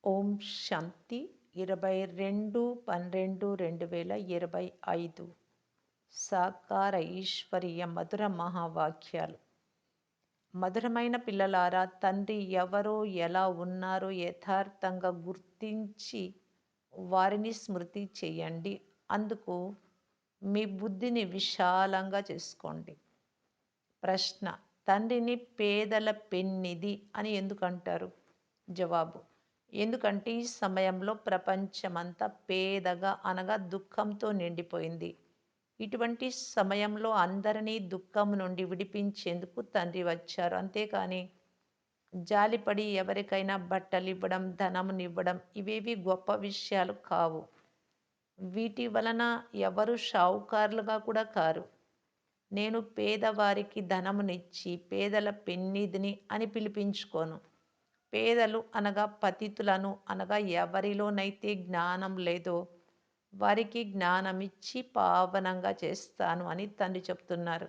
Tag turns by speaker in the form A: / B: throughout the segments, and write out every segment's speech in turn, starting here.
A: ఓం శాంతి 22/12/2025 సాకార ఈశ్వరీయ మధుర మహావాక్యాలు. మధురమైన పిల్లలారా, తండ్రి ఎవరో ఎలా ఉన్నారో యథార్థంగా గుర్తించి వారిని స్మృతి చేయండి. అందుకు మీ బుద్ధిని విశాలంగా చేసుకోండి. ప్రశ్న: తండ్రిని పేదల పెన్నిధి అని ఎందుకంటారు? జవాబు: ఎందుకంటే ఈ సమయంలో ప్రపంచమంతా పేదగా అనగా దుఃఖంతో నిండిపోయింది. ఇటువంటి సమయంలో అందరినీ దుఃఖం నుండి విడిపించేందుకు తండ్రి వచ్చారు. అంతేకాని జాలిపడి ఎవరికైనా బట్టలివ్వడం, ధనమునివ్వడం ఇవేవి గొప్ప విషయాలు కావు. వీటి వలన ఎవరు షావుకారులుగా కూడా కారు. నేను పేదవారికి ధనమునిచ్చి పేదల పెన్నిధిని అని పిలిపించుకోను. పేదలు అనగా పతితులను అనగా ఎవరిలోనైతే జ్ఞానం లేదో వారికి జ్ఞానమిచ్చి పావనంగా చేస్తాను అని తండ్రి చెప్తున్నారు.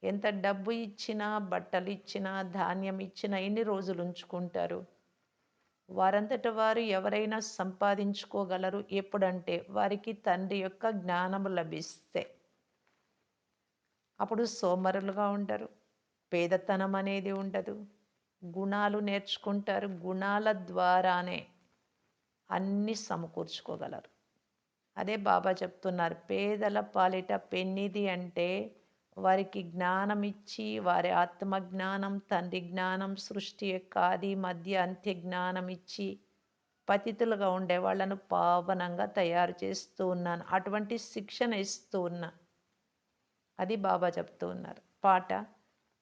A: ఎంత డబ్బు ఇచ్చినా, బట్టలు ఇచ్చినా, ధాన్యం ఇచ్చినా ఎన్ని రోజులు ఉంచుకుంటారు? వారంతట వారు ఎవరైనా సంపాదించుకోగలరు ఎప్పుడంటే వారికి తండ్రి యొక్క జ్ఞానము లభిస్తే. అప్పుడు సోమరులుగా ఉండరు. పేదతనం అనేది ఉండదు. గుణాలు నేర్చుకుంటారు. గుణాల ద్వారానే అన్నీ సమకూర్చుకోగలరు. అదే బాబా చెప్తున్నారు, పేదల పాలిట పెన్నిధి అంటే వారికి జ్ఞానం ఇచ్చి వారి ఆత్మజ్ఞానం, తండ్రి జ్ఞానం, సృష్టి యొక్క ఆది మధ్య అంత్య జ్ఞానం ఇచ్చి పతితులుగా ఉండే వాళ్ళను పావనంగా తయారు చేస్తూ ఉన్నాను. అటువంటి శిక్షణ ఇస్తూ ఉన్నా. అది బాబా చెప్తూ ఉన్నారు. పాట: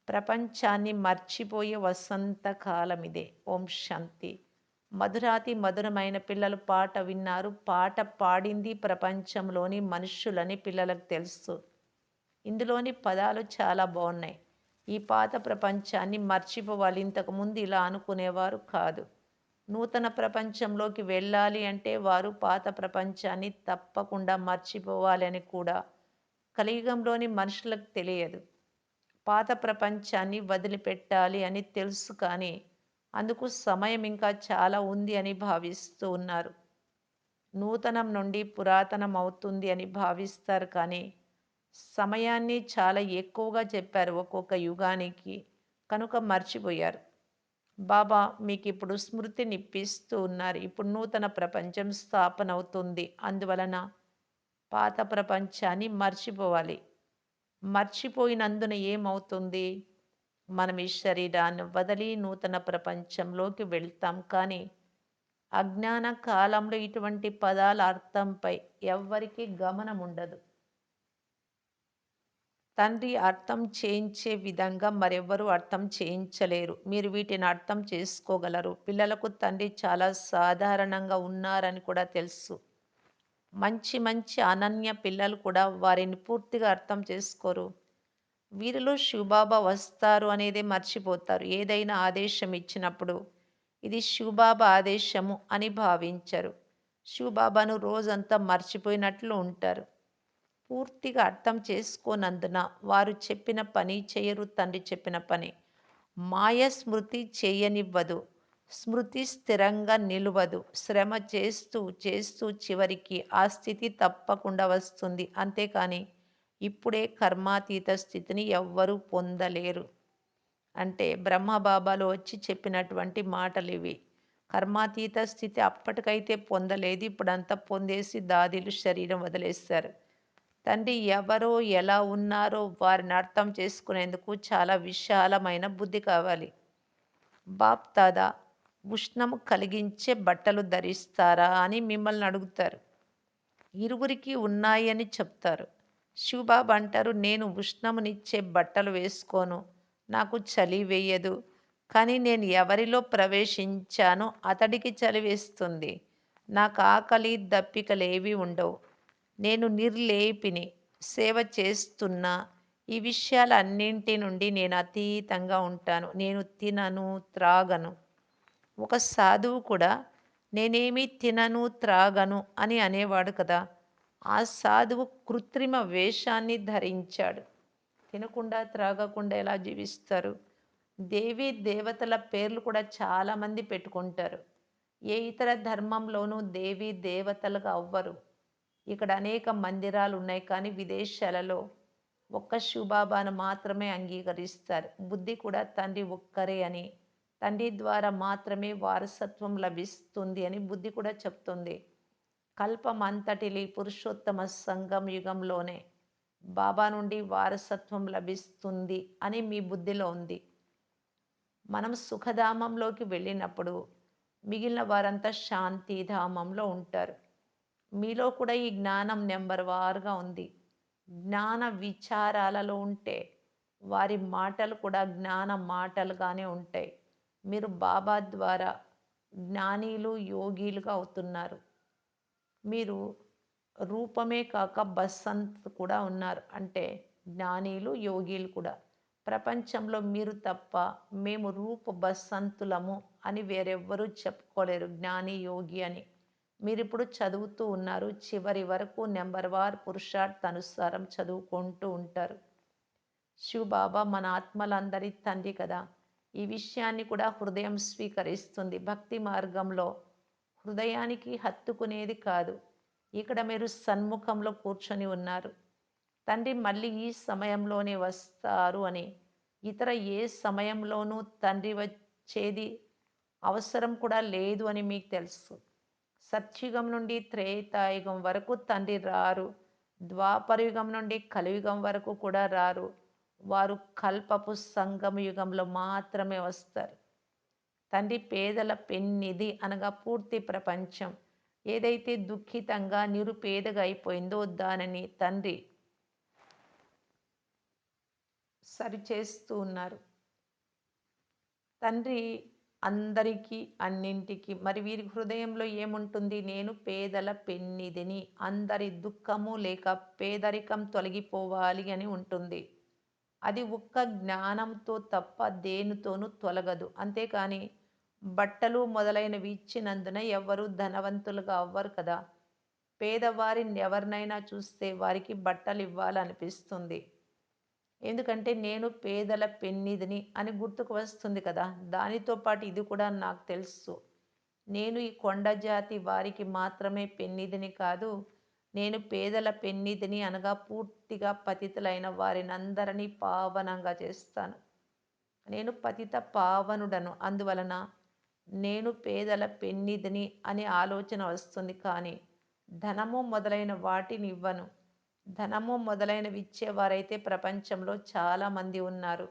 A: ప్రపంచాన్ని మర్చిపోయే వసంతకాలం ఇదే. ఓం శాంతి. మధురాతి మధురమైన పిల్లలు పాట విన్నారు. పాట పాడింది ప్రపంచంలోని మనుష్యులని పిల్లలకు తెలుసు. ఇందులోని పదాలు చాలా బాగున్నాయి. ఈ పాత ప్రపంచాన్ని మర్చిపోవాలి. ఇంతకుముందు ఇలా అనుకునేవారు కాదు. నూతన ప్రపంచంలోకి వెళ్ళాలి అంటే వారు పాత ప్రపంచాన్ని తప్పకుండా మర్చిపోవాలి అని కూడా కలియుగంలోని మనుషులకు తెలియదు. పాత ప్రపంచాన్ని వదిలిపెట్టాలి అని తెలుసు, కానీ అందుకు సమయం ఇంకా చాలా ఉంది అని భావిస్తూ ఉన్నారు. నూతనం నుండి పురాతనం అవుతుంది అని భావిస్తారు, కానీ సమయాన్ని చాలా ఎక్కువగా చెప్పారు ఒక్కొక్క యుగానికి. కనుక మర్చిపోయారు. బాబా మీకు ఇప్పుడు స్మృతినిప్పిస్తూ ఉన్నారు. ఇప్పుడు నూతన ప్రపంచం స్థాపన అవుతుంది. అందువలన పాత ప్రపంచాన్ని మర్చిపోవాలి. మర్చిపోయినందున ఏమవుతుంది? మనం ఈ శరీరాన్ని వదిలి నూతన ప్రపంచంలోకి వెళ్తాం. కానీ అజ్ఞాన కాలంలో ఇటువంటి పదాల అర్థంపై ఎవ్వరికీ గమనం ఉండదు. తండ్రి అర్థం చేయించే విధంగా మరెవ్వరూ అర్థం చేయించలేరు. మీరు వీటిని అర్థం చేసుకోగలరు. పిల్లలకు తండ్రి చాలా సాధారణంగా ఉన్నారని కూడా తెలుసు. మంచి మంచి అనన్య పిల్లలు కూడా వారిని పూర్తిగా అర్థం చేసుకోరు. వీరిలో శివబాబా వస్తారు అనేది మర్చిపోతారు. ఏదైనా ఆదేశం ఇచ్చినప్పుడు ఇది శివబాబా ఆదేశము అని భావించరు. శివబాబాను రోజంతా మర్చిపోయినట్లు ఉంటారు. పూర్తిగా అర్థం చేసుకోనందున వారు చెప్పిన పని చేయరు. తండ్రి చెప్పిన పని మాయ స్మృతి చేయనివ్వదు. స్మృతి స్థిరంగా నిలువదు. శ్రమ చేస్తూ చేస్తూ చివరికి ఆ స్థితి తప్పకుండా వస్తుంది. అంతేకాని ఇప్పుడే కర్మాతీత స్థితిని ఎవ్వరూ పొందలేరు. అంటే బ్రహ్మబాబాలు వచ్చి చెప్పినటువంటి మాటలు ఇవి. కర్మాతీత స్థితి అప్పటికైతే పొందలేదు. ఇప్పుడంతా పొందేసి దాదీలు శరీరం వదిలేస్తారు. తండ్రి ఎవరో ఎలా ఉన్నారో వారిని అర్థం చేసుకునేందుకు చాలా విశాలమైన బుద్ధి కావాలి. బాప్ దాదా ఉష్ణము కలిగించే బట్టలు ధరిస్తారా అని మిమ్మల్ని అడుగుతారు. ఇరువురికి ఉన్నాయి అని చెప్తారు. శివబాబా అంటారు, నేను ఉష్ణమునిచ్చే బట్టలు వేసుకోను, నాకు చలి వేయదు. కానీ నేను ఎవరిలో ప్రవేశించానో అతడికి చలి వేస్తుంది. నాకు ఆకలి దప్పికలేవి ఉండవు. నేను నిర్లేపిని, సేవ చేస్తున్నా. ఈ విషయాలన్నింటి నుండి నేను అతీతంగా ఉంటాను. నేను తినను, త్రాగను. ఒక సాధువు కూడా నేనేమీ తినను, త్రాగను అని అనేవాడు కదా. ఆ సాధువు కృత్రిమ వేషాన్ని ధరించాడు. తినకుండా, త్రాగకుండా ఎలా జీవిస్తారు? దేవీ దేవతల పేర్లు కూడా చాలామంది పెట్టుకుంటారు. ఏ ఇతర ధర్మంలోనూ దేవీ దేవతలుగా అవ్వరు. ఇక్కడ అనేక మందిరాలున్నాయి కానీ విదేశాలలో ఒక్క శివబాబాను మాత్రమే అంగీకరిస్తారు. బుద్ధి కూడా తండ్రి ఒక్కరే అని, తండ్రి ద్వారా మాత్రమే వారసత్వం లభిస్తుంది అని బుద్ధి కూడా చెప్తుంది. కల్పమంతటిలి పురుషోత్తమ సంగం యుగంలోనే బాబా నుండి వారసత్వం లభిస్తుంది అని మీ బుద్ధిలో ఉంది. మనం సుఖధామంలోకి వెళ్ళినప్పుడు మిగిలిన వారంతా శాంతిధామంలో ఉంటారు. మీలో కూడా ఈ జ్ఞానం నెంబర్ వారుగా ఉంది. జ్ఞాన విచారాలలో ఉంటే వారి మాటలు కూడా జ్ఞాన మాటలుగానే ఉంటాయి. మీరు బాబా ద్వారా జ్ఞానీలు, యోగీలుగా అవుతున్నారు. మీరు రూపమే కాక బసంత్ కూడా ఉన్నారు. అంటే జ్ఞానీలు, యోగీలు కూడా. ప్రపంచంలో మీరు తప్ప మేము రూప బసంతులము అని వేరెవ్వరూ చెప్పుకోలేరు జ్ఞాని, యోగి అని. మీరిప్పుడు చదువుతూ ఉన్నారు. చివరి వరకు నంబర్ వార్ పురుషార్థానుసారం చదువుకుంటూ ఉంటారు. శివ్ బాబా మన ఆత్మలందరి తండ్రి కదా! ఈ విషయాన్ని కూడా హృదయం స్వీకరిస్తుంది. భక్తి మార్గంలో హృదయానికి హత్తుకునేది కాదు. ఇక్కడ మీరు సన్ముఖంలో కూర్చొని ఉన్నారు. తండ్రి మళ్ళీ ఈ సమయంలోనే వస్తారు అని, ఇతర ఏ సమయంలోనూ తండ్రి వచ్చేది అవసరం కూడా లేదు అని మీకు తెలుసు. సత్యుగం నుండి త్రేతాయుగం వరకు తండ్రి రారు. ద్వాపరయుగం నుండి కలియుగం వరకు కూడా రారు. వారు కల్పపు సంగమ యుగంలో మాత్రమే వస్తారు. తండ్రి పేదల పెన్నిధి అనగా పూర్తి ప్రపంచం ఏదైతే దుఃఖితంగా నిరుపేదగా అయిపోయిందో దానిని తండ్రి సరిచేస్తూ ఉన్నారు. తండ్రి అందరికీ అన్నింటికి మరి వీరి హృదయంలో ఏముంటుంది? నేను పేదల పెన్నిధిని, అందరి దుఃఖము లేక పేదరికం తొలగిపోవాలి అని ఉంటుంది. అది ఒక్క జ్ఞానంతో తప్ప దేనితోనూ తొలగదు. అంతేకాని బట్టలు మొదలైనవి ఇచ్చినందున ఎవ్వరూ ధనవంతులుగా అవ్వరు కదా! పేదవారిని ఎవరినైనా చూస్తే వారికి బట్టలు ఇవ్వాలనిపిస్తుంది. ఎందుకంటే నేను పేదల పెన్నిధిని అని గుర్తుకు వస్తుంది కదా! దానితో పాటు ఇది కూడా నాకు తెలుసు. నేను ఈ కొండ జాతి వారికి మాత్రమే పెన్నిధిని కాదు. నేను పేదల పెన్నిధిని అనగా పూర్తిగా పతితులైన వారినందరినీ పావనంగా చేస్తాను. నేను పతిత పావనుడను. అందువలన నేను పేదల పెన్నిధిని అనే ఆలోచన వస్తుంది. కానీ ధనము మొదలైన వాటిని ఇవ్వను. ధనము మొదలైనవి ఇచ్చేవారైతే ప్రపంచంలో చాలామంది ఉన్నారు.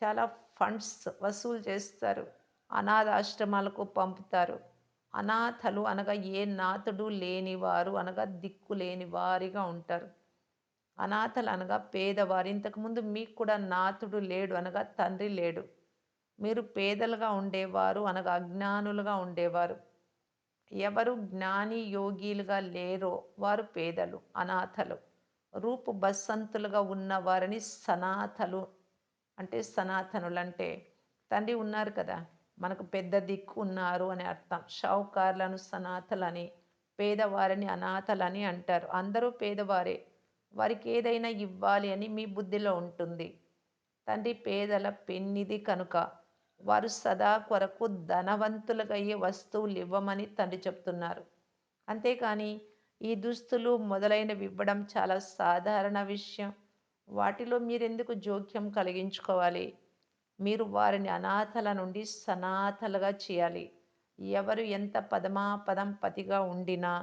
A: చాలా ఫండ్స్ వసూలు చేస్తారు. అనాథాశ్రమాలకు పంపుతారు. అనాథలు అనగా ఏ నాథుడు లేనివారు అనగా దిక్కు లేని వారిగా ఉంటారు. అనాథలు అనగా పేదవారు. ఇంతకుముందు మీకు కూడా నాథుడు లేడు అనగా తండ్రి లేడు. మీరు పేదలుగా ఉండేవారు అనగా అజ్ఞానులుగా ఉండేవారు. ఎవరు జ్ఞాని యోగిలుగా లేరో వారు పేదలు, అనాథలు. రూపు బస్సంతులుగా ఉన్న వారిని సనాథలు అంటే సనాతనులంటే తండ్రి ఉన్నారు కదా! మనకు పెద్ద దిక్కు ఉన్నారు అని అర్థం. షావుకార్లను సనాథలని, పేదవారిని అనాథలని అంటారు. అందరూ పేదవారే. వారికి ఏదైనా ఇవ్వాలి అని మీ బుద్ధిలో ఉంటుంది. తండ్రి పేదల పెన్నిధి కనుక వారు సదా కొరకు ధనవంతులుగయ్యే వస్తువులు ఇవ్వమని తండ్రి చెప్తున్నారు. అంతేకాని ఈ దుస్తులు మొదలైనవి ఇవ్వడం చాలా సాధారణ విషయం. వాటిలో మీరెందుకు జోక్యం కలిగించుకోవాలి? మీరు వారిని అనాథల నుండి సనాథలుగా చేయాలి. ఎవరు ఎంత పదమాపదం పతిగా ఉండినా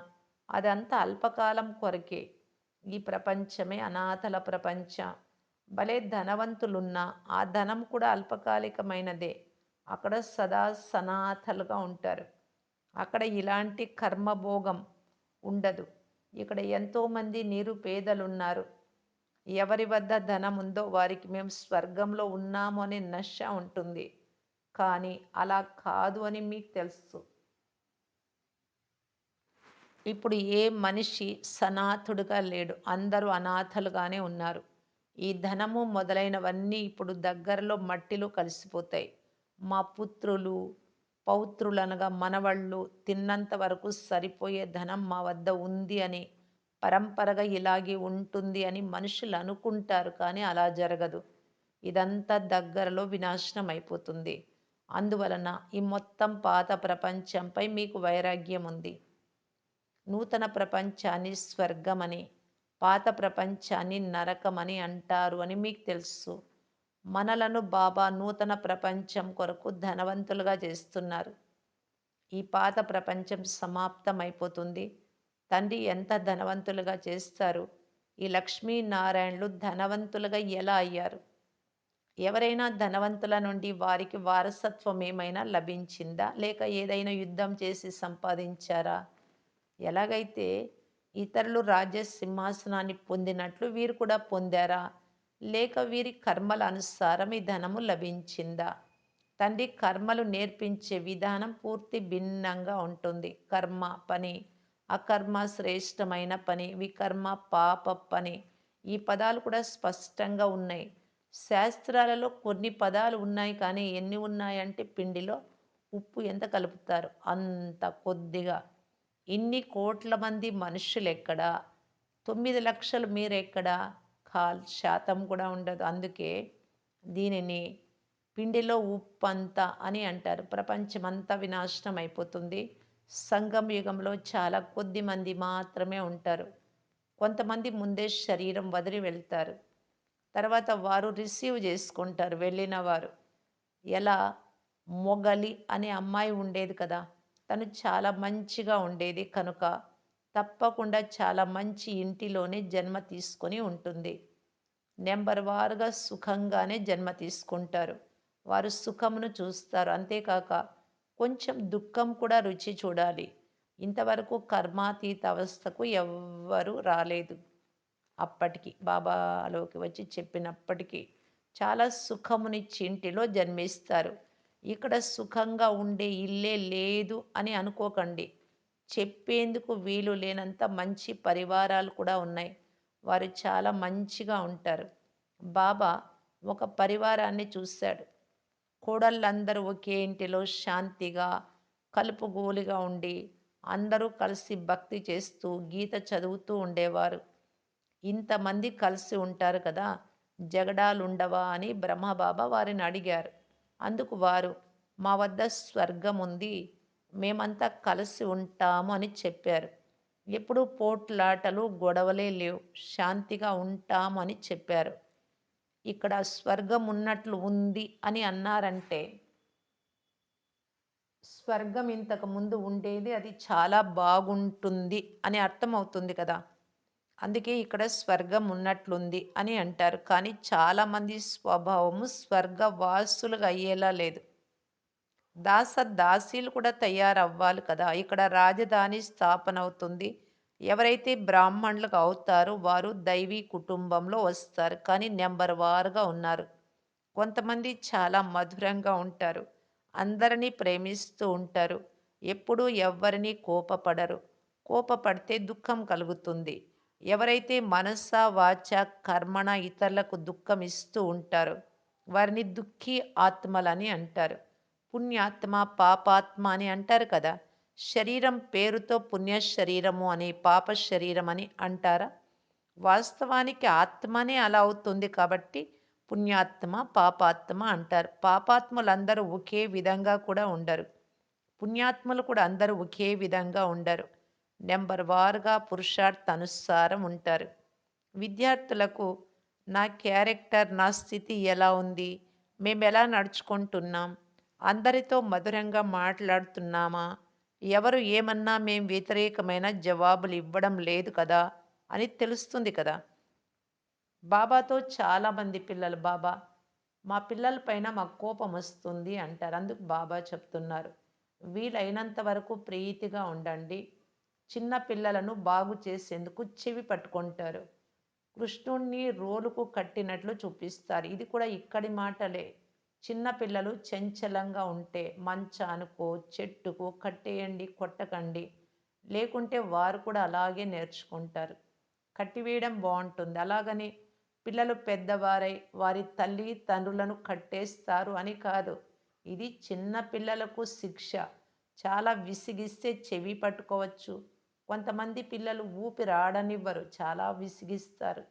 A: అదంతా అల్పకాలం కొరకే. ఈ ప్రపంచమే అనాథల ప్రపంచం. భలే ధనవంతులున్నా ఆ ధనం కూడా అల్పకాలికమైనదే. అక్కడ సదా సనాథలుగా ఉంటారు. అక్కడ ఇలాంటి కర్మభోగం ఉండదు. ఇక్కడ ఎంతోమంది నిరుపేదలున్నారు. ఎవరి వద్ద ధనం ఉందో వారికి మేము స్వర్గంలో ఉన్నాము అనే నష ఉంటుంది. కానీ అలా కాదు అని మీకు తెలుసు. ఇప్పుడు ఏ మనిషి సనాథుడుగా లేడు. అందరూ అనాథలుగానే ఉన్నారు. ఈ ధనము మొదలైనవన్నీ ఇప్పుడు దగ్గరలో మట్టిలో కలిసిపోతాయి. మా పుత్రులు, పౌత్రులనగా మనవళ్ళు తిన్నంత వరకు సరిపోయే ధనం మా వద్ద ఉంది అని, పరంపరగా ఇలాగే ఉంటుంది అని మనుషులు అనుకుంటారు. కానీ అలా జరగదు. ఇదంతా దగ్గరలో వినాశనం అయిపోతుంది. అందువలన ఈ మొత్తం పాత ప్రపంచంపై మీకు వైరాగ్యం ఉంది. నూతన ప్రపంచాన్ని స్వర్గమని, పాత ప్రపంచాన్ని నరకమని అంటారు అని మీకు తెలుసు. మనలను బాబా నూతన ప్రపంచం కొరకు ధనవంతులుగా చేస్తున్నారు. ఈ పాత ప్రపంచం సమాప్తమైపోతుంది. తండ్రి ఎంత ధనవంతులుగా చేస్తారు. ఈ లక్ష్మీనారాయణులు ధనవంతులుగా ఎలా అయ్యారు? ఎవరైనా ధనవంతుల నుండి వారికి వారసత్వం ఏమైనా లభించిందా? లేక ఏదైనా యుద్ధం చేసి సంపాదించారా? ఎలాగైతే ఇతరులు రాజ్య సింహాసనాన్ని పొందినట్లు వీరు కూడా పొందారా? లేక వీరి కర్మల అనుసారం ఈ ధనము లభించిందా? తండ్రి కర్మలు నేర్పించే విధానం పూర్తి భిన్నంగా ఉంటుంది. కర్మ పని, అకర్మ శ్రేష్టమైన పని, వికర్మ పాప పని. ఈ పదాలు కూడా స్పష్టంగా ఉన్నాయి. శాస్త్రాలలో కొన్ని పదాలు ఉన్నాయి కానీ ఎన్ని ఉన్నాయంటే పిండిలో ఉప్పు ఎంత కలుపుతారు అంత కొద్దిగా. ఇన్ని కోట్ల మంది మనుషులెక్కడా? 9,00,000 మీరెక్కడా? శాతం కూడా ఉండదు. అందుకే దీనిని పిండిలో ఉప్పంతా అని అంటారు. ప్రపంచమంతా వినాశనం అయిపోతుంది. సంగమ యుగంలో చాలా కొద్ది మంది మాత్రమే ఉంటారు. కొంతమంది ముందే శరీరం వదిలి వెళ్తారు. తర్వాత వారు రిసీవ్ చేసుకుంటారు వెళ్ళిన వారు. ఎలా మొగలి అనే అమ్మాయి ఉండేది కదా! తను చాలా మంచిగా ఉండేది కనుక తప్పకుండా చాలా మంచి ఇంటిలోనే జన్మ తీసుకొని ఉంటుంది. నెంబర్ వారుగా సుఖంగానే జన్మ తీసుకుంటారు. వారు సుఖమును చూస్తారు. అంతేకాక కొంచెం దుఃఖం కూడా రుచి చూడాలి. ఇంతవరకు కర్మాతీత అవస్థకు ఎవ్వరు రాలేదు. అప్పటికి బాబాలోకి వచ్చి చెప్పినప్పటికీ చాలా సుఖమునిచ్చి ఇంటిలో జన్మిస్తారు. ఇక్కడ సుఖంగా ఉండే ఇల్లే లేదు అని అనుకోకండి. చెప్పేందుకు వీలు లేనంత మంచి పరివారాలు కూడా ఉన్నాయి. వారు చాలా మంచిగా ఉంటారు. బాబా ఒక పరివారాన్ని చూశాడు. కోడళ్ళందరూ ఒకే ఇంటిలో శాంతిగా, కలుపుగోలుగా ఉండి, అందరూ కలిసి భక్తి చేస్తూ, గీత చదువుతూ ఉండేవారు. ఇంతమంది కలిసి ఉంటారు కదా! జగడాలుండవా అని బ్రహ్మబాబా వారిని అడిగారు. అందుకు వారు, మా వద్ద స్వర్గం ఉంది. మేమంతా కలిసి ఉంటాము అని చెప్పారు. ఎప్పుడూ పోట్లాటలు, గొడవలే లేవు. శాంతిగా ఉంటాము అని చెప్పారు. ఇక్కడ స్వర్గం ఉన్నట్లు ఉంది అని అన్నారంటే, స్వర్గం ఇంతకు ముందు ఉండేది. అది చాలా బాగుంటుంది అని అర్థమవుతుంది కదా! అందుకే ఇక్కడ స్వర్గం ఉన్నట్లుంది అని అంటారు. కానీ చాలామంది స్వభావము స్వర్గవాసులుగా అయ్యేలా లేదు. దాసీలు కూడా తయారవ్వాలి కదా! ఇక్కడ రాజధాని స్థాపన అవుతుంది. ఎవరైతే బ్రాహ్మణులుగా అవుతారో వారు దైవీ కుటుంబంలో వస్తారు. కానీ నెంబర్ వారుగా ఉన్నారు. కొంతమంది చాలా మధురంగా ఉంటారు. అందరినీ ప్రేమిస్తూ ఉంటారు. ఎప్పుడూ ఎవ్వరినీ కోపపడరు. కోపపడితే దుఃఖం కలుగుతుంది. ఎవరైతే మనస, వాచ, కర్మణ ఇతరులకు దుఃఖం ఇస్తూ ఉంటారో వారిని దుఃఖీ ఆత్మలని అంటారు. పుణ్యాత్మ, పాపాత్మ అని అంటారు కదా! శరీరం పేరుతో పుణ్య శరీరము అని, పాప శరీరం అని అంటారా? వాస్తవానికి ఆత్మనే అలా అవుతుంది కాబట్టి పుణ్యాత్మ, పాపాత్మ అంటారు. పాపాత్ములందరూ ఒకే విధంగా కూడా ఉండరు. పుణ్యాత్ములు కూడా అందరూ ఒకే విధంగా ఉండరు. నెంబర్ వారుగా పురుషార్థానుసారం ఉంటారు. విద్యార్థులకు నా క్యారెక్టర్, నా స్థితి ఎలా ఉంది? మేమెలా నడుచుకుంటున్నాం? అందరితో మధురంగా మాట్లాడుతున్నామా? ఎవరు ఏమన్నా మేం వ్యతిరేకమైన జవాబులు ఇవ్వడం లేదు కదా! అని తెలుస్తుంది కదా! బాబాతో చాలామంది పిల్లలు బాబా మా పిల్లల పైన మాకు కోపం వస్తుంది అంటారు. అందుకు బాబా చెప్తున్నారు, వీలైనంత వరకు ప్రీతిగా ఉండండి. చిన్న పిల్లలను బాగు చేసేందుకు చెవి పట్టుకుంటారు. కృష్ణుణ్ణి రోలుకు కట్టినట్లు చూపిస్తారు. ఇది కూడా ఇక్కడి మాటలే. చిన్న పిల్లలు చంచలంగా ఉంటే మంచానికో చెట్టుకో కట్టేయండి, కొట్టకండి. లేకుంటే వారు కూడా అలాగే నేర్చుకుంటారు. కట్టివేయడం బాగుంటుంది. అలాగని పిల్లలు పెద్దవారై వారి తల్లి తండ్రులను కట్టేస్తారు అని కాదు. ఇది చిన్న పిల్లలకు శిక్ష. చాలా విసిగిస్తే చెవి పట్టుకోవచ్చు. కొంతమంది పిల్లలు ఊపిరి ఆడనివ్వరు, చాలా విసిగిస్తారు.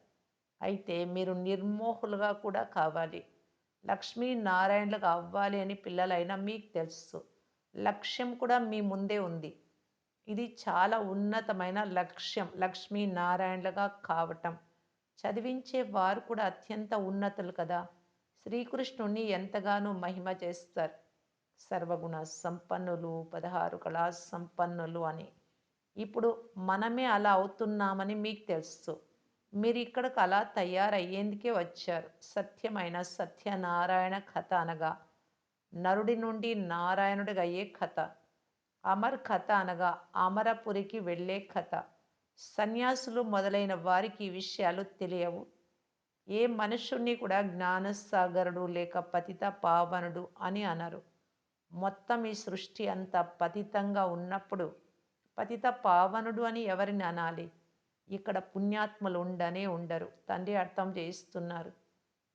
A: అయితే మీరు నిర్మోహులుగా కూడా కావాలి. లక్ష్మీ నారాయణలుగా అవ్వాలి అని పిల్లలైనా మీకు తెలుసు. లక్ష్యం కూడా మీ ముందే ఉంది. ఇది చాలా ఉన్నతమైన లక్ష్యం. లక్ష్మీ నారాయణలుగా కావటం. చదివించే వారు కూడా అత్యంత ఉన్నతులు కదా! శ్రీకృష్ణుడిని ఎంతగానో మహిమ చేస్తారు. సర్వగుణ సంపన్నులు, 16 కళా సంపన్నులు అని. ఇప్పుడు మనమే అలా అవుతున్నామని మీకు తెలుసు. మీరిక్కడికి అలా తయారయ్యేందుకే వచ్చారు. సత్యమైన సత్యనారాయణ కథ అనగా నరుడి నుండి నారాయణుడిగా అయ్యే కథ. అమర్ కథ అనగా అమరపురికి వెళ్ళే కథ. సన్యాసులు మొదలైన వారికి ఈ విషయాలు తెలియవు. ఏ మనుష్యుణ్ణి కూడా జ్ఞానసాగరుడు లేక పతిత పావనుడు అని అనరు. మొత్తం ఈ సృష్టి అంతా పతితంగా ఉన్నప్పుడు పతిత పావనుడు అని ఎవరిని అనాలి? ఇక్కడ పుణ్యాత్ములు ఉండనే ఉండరు. తండ్రి అర్థం చేయిస్తున్నారు.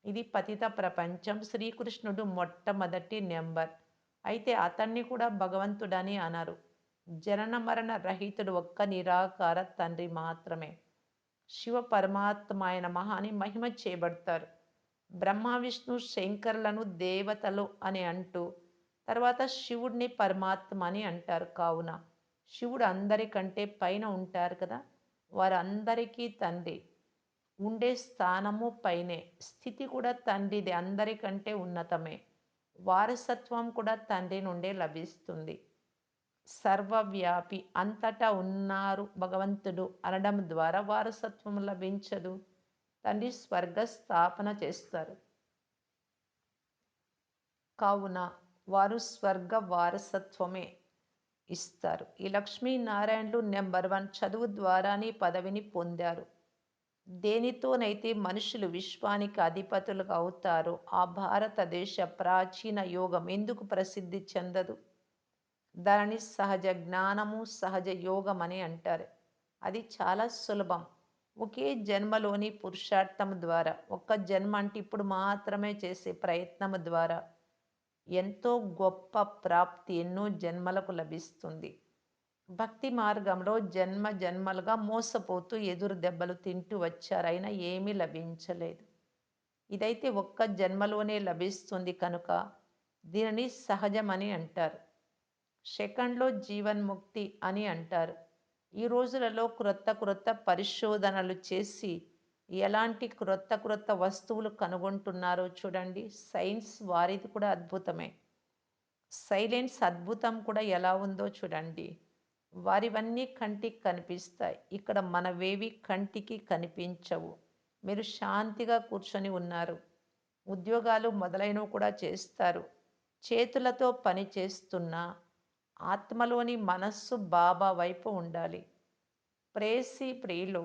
A: ఇది పతిత ప్రపంచం. శ్రీకృష్ణుడు మొట్టమొదటి నెంబర్. అయితే అతన్ని కూడా భగవంతుడని అనరు. జనన మరణ రహితుడు ఒక్క నిరాకార తండ్రి మాత్రమే. శివ పరమాత్మాయ నమః అని మహిమ చేయబడతారు. బ్రహ్మ విష్ణు శంకరులను దేవతలు అని అంటూ తర్వాత శివుడిని పరమాత్మ అని అంటారు. కావున శివుడు అందరికంటే పైన ఉంటారు కదా! వారందరికీ తండ్రి. ఉండే స్థానము పైనే. స్థితి కూడా తండ్రిదే, అందరికంటే ఉన్నతమే. వారసత్వం కూడా తండ్రి నుండే లభిస్తుంది. సర్వవ్యాపి అంతటా ఉన్నారు భగవంతుడు అనడం ద్వారా వారసత్వం లభించదు. తండ్రి స్వర్గ స్థాపన చేస్తారు. కావున వారు స్వర్గ వారసత్వమే ఇస్తారు. ఈ లక్ష్మీనారాయణులు నెంబర్ 1 చదువు ద్వారానే పదవిని పొందారు. దేనితోనైతే మనుషులు విశ్వానికి అధిపతులుగా అవుతారో ఆ భారతదేశ ప్రాచీన యోగం ఎందుకు ప్రసిద్ధి చెందదు? దానిని సహజ జ్ఞానము, సహజ యోగం అని అంటారు. అది చాలా సులభం. ఒకే జన్మలోని పురుషార్థం ద్వారా, ఒక్క జన్మ అంటే ఇప్పుడు మాత్రమే చేసే ప్రయత్నం ద్వారా ఎంతో గొప్ప ప్రాప్తి ఎన్నో జన్మలకు లభిస్తుంది. భక్తి మార్గంలో జన్మ జన్మలుగా మోసపోతూ ఎదురు దెబ్బలు తింటూ వచ్చారు. అయినా ఏమీ లభించలేదు. ఇదైతే ఒక్క జన్మలోనే లభిస్తుంది కనుక దీనిని సహజమని అంటారు. సెకండ్‌లో జీవన్ముక్తి అని అంటారు. ఈ రోజులలో క్రొత్త క్రొత్త పరిశోధనలు చేసి ఎలాంటి క్రొత్త క్రొత్త వస్తువులు కనుగొంటున్నారో చూడండి. సైన్స్ వారిది కూడా అద్భుతమే. సైలెన్స్ అద్భుతం కూడా ఎలా ఉందో చూడండి. వారివన్నీ కంటికి కనిపిస్తాయి. ఇక్కడ మనవేవి కంటికి కనిపించవు. మీరు శాంతిగా కూర్చొని ఉన్నారు. ఉద్యోగాలు మొదలైనవి కూడా చేస్తారు. చేతులతో పని చేస్తున్నా ఆత్మలోని మనస్సు బాబా వైపు ఉండాలి. ప్రేయసి ప్రియులు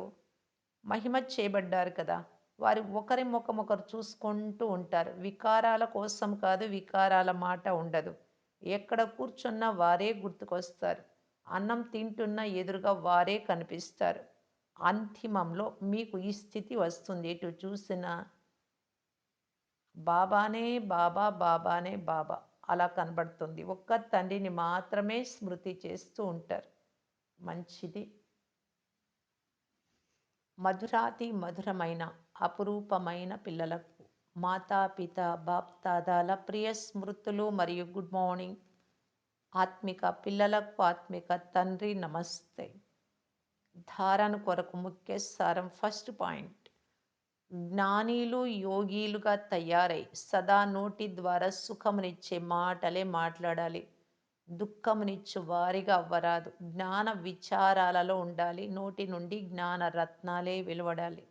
A: మహిమ చేయబడ్డారు కదా! వారు ఒకరి ముఖం ఒకరు చూసుకుంటూ ఉంటారు. వికారాల కోసం కాదు, వికారాల మాట ఉండదు. ఎక్కడ కూర్చున్నా వారే గుర్తుకొస్తారు. అన్నం తింటున్న ఎదురుగా వారే కనిపిస్తారు. అంతిమంలో మీకు ఈ స్థితి వస్తుంది. ఎటు చూసినా బాబానే బాబా, బాబానే బాబా అలా కనబడుతుంది. ఒక్క తండ్రిని మాత్రమే స్మృతి చేస్తూ ఉంటారు. మంచిది. మధురాతి మధురమైన అపురూపమైన పిల్లలకు మాతాపిత బాప్దాదాల ప్రియ స్మృతులు మరియు గుడ్ మార్నింగ్. ఆత్మిక పిల్లలకు ఆత్మిక తండ్రి నమస్తే. ధారణ కొరకు ముఖ్య సారం ఫస్ట్ పాయింట్. జ్ఞానీలు యోగీలుగా తయారై సదా నోటి ద్వారా సుఖమునిచ్చే మాటలే మాట్లాడాలి. దుఃఖమునిచ్చు వారిగా అవ్వరాదు. జ్ఞాన విచారాలలో ఉండాలి. నోటి నుండి జ్ఞాన రత్నాలే వెలువడాలి.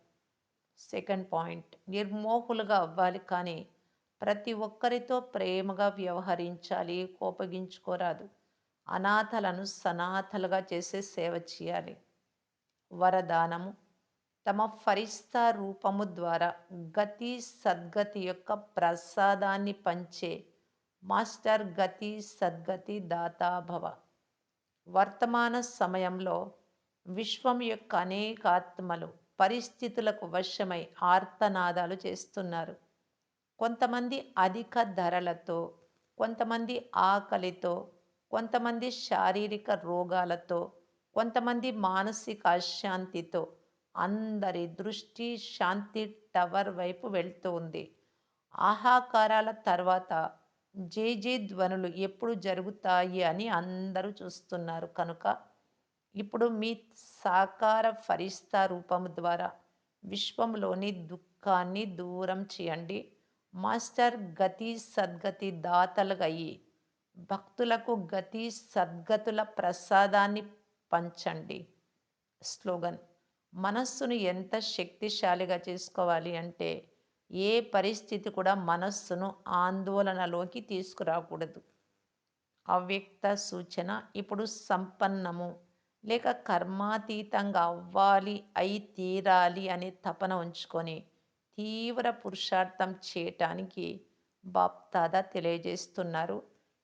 A: సెకండ్ పాయింట్, నిర్మోహులుగా అవ్వాలి, కానీ ప్రతి ఒక్కరితో ప్రేమగా వ్యవహరించాలి. కోపగించుకోరాదు. అనాథలను సనాథలుగా చేసే సేవ చేయాలి. వరదానము, తమ ఫరిస్తా రూపము ద్వారా గతి సద్గతి యొక్క ప్రసాదాన్ని పంచే మాస్టర్ గతి సద్గతి దాతాభవ. వర్తమాన సమయంలో విశ్వం యొక్క అనేక ఆత్మలు పరిస్థితులకు వశమై ఆర్తనాదాలు చేస్తున్నారు. కొంతమంది అధిక ధరలతో, కొంతమంది ఆకలితో, కొంతమంది శారీరక రోగాలతో, కొంతమంది మానసిక అశాంతితో అందరి దృష్టి శాంతి టవర్ వైపు వెళ్తూ ఉంది. ఆహాకారాల తర్వాత జే ధ్వనులు ఎప్పుడు జరుగుతాయి అని అందరూ చూస్తున్నారు కనుక, ఇప్పుడు మీ సాకార ఫరిస్తా రూపము ద్వారా విశ్వంలోని దుఃఖాన్ని దూరం చేయండి. మాస్టర్ గతి సద్గతి దాతలుగయ్యి భక్తులకు గతి సద్గతుల ప్రసాదాన్ని పంచండి. స్లోగన్: మనస్సును ఎంత శక్తిశాలిగా చేసుకోవాలి అంటే, ఏ పరిస్థితి కూడా మనస్సును ఆందోళనలోకి తీసుకురాకూడదు. అవ్యక్త సూచన: ఇప్పుడు సంపన్నము లేక కర్మాతీతంగా అవ్వాలి, అయి తీరాలి అనే తపన ఉంచుకొని తీవ్ర పురుషార్థం చేయటానికి బాప్దాదా తెలియజేస్తున్నారు.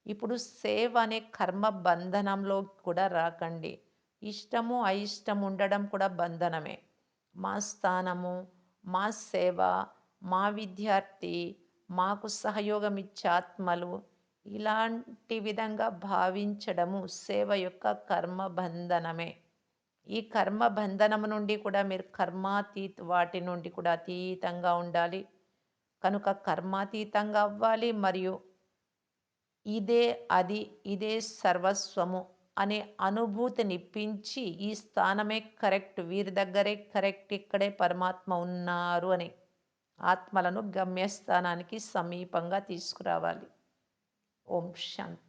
A: ఇప్పుడు సేవ అనే కర్మ బంధనంలో కూడా రాకండి. ఇష్టము అయిష్టం ఉండడం కూడా బంధనమే. మా స్థానము, మా సేవ, మా విద్యార్థి, మాకు సహయోగం ఇచ్చే ఆత్మలు, ఇలాంటి విధంగా భావించడము సేవ యొక్క కర్మ బంధనమే. ఈ కర్మ బంధనము నుండి కూడా మీరు వాటి నుండి కూడా అతీతంగా ఉండాలి. కనుక కర్మాతీతంగా అవ్వాలి మరియు ఇదే అది, ఇదే సర్వస్వము అనే అనుభూతినిప్పించి, ఈ స్థానమే కరెక్ట్, వీరి దగ్గరే కరెక్ట్, ఇక్కడే పరమాత్మ ఉన్నారు అని ఆత్మలను గమ్యస్థానానికి సమీపంగా తీసుకురావాలి. ఓం శాంతి.